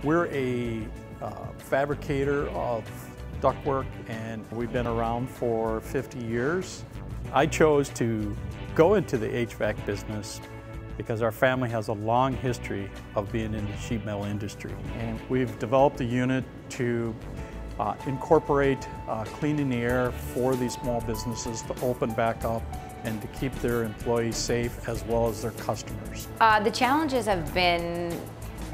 We're a fabricator of ductwork, and we've been around for 50 years. I chose to go into the HVAC business because our family has a long history of being in the sheet metal industry. And we've developed a unit to incorporate cleaning the air for these small businesses to open back up and to keep their employees safe as well as their customers. The challenges have been,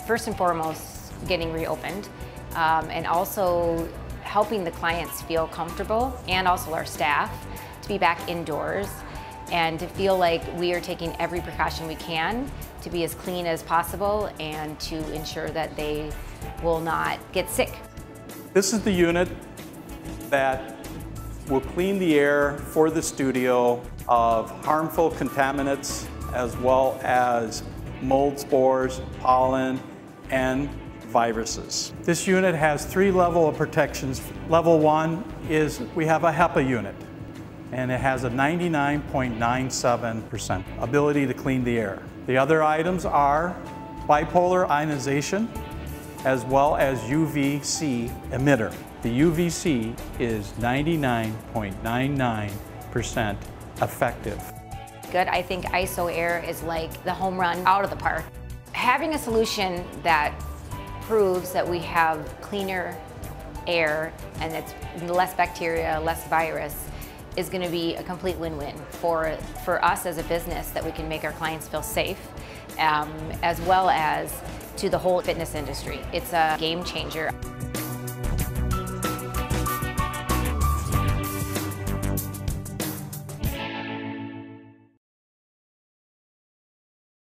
first and foremost, getting reopened and also helping the clients feel comfortable, and also our staff to be back indoors and to feel like we are taking every precaution we can to be as clean as possible and to ensure that they will not get sick. This is the unit that will clean the air for the studio of harmful contaminants as well as mold spores, pollen, and viruses. This unit has 3 levels of protections. Level 1 is we have a HEPA unit, and it has a 99.97% ability to clean the air. The other items are bipolar ionization as well as UVC emitter. The UVC is 99.99% effective. Good. I think ISO-Aire is like the home run out of the park. Having a solution that proves that we have cleaner air and it's less bacteria, less virus, is going to be a complete win-win for us as a business, that we can make our clients feel safe, as well as to the whole fitness industry. It's a game changer.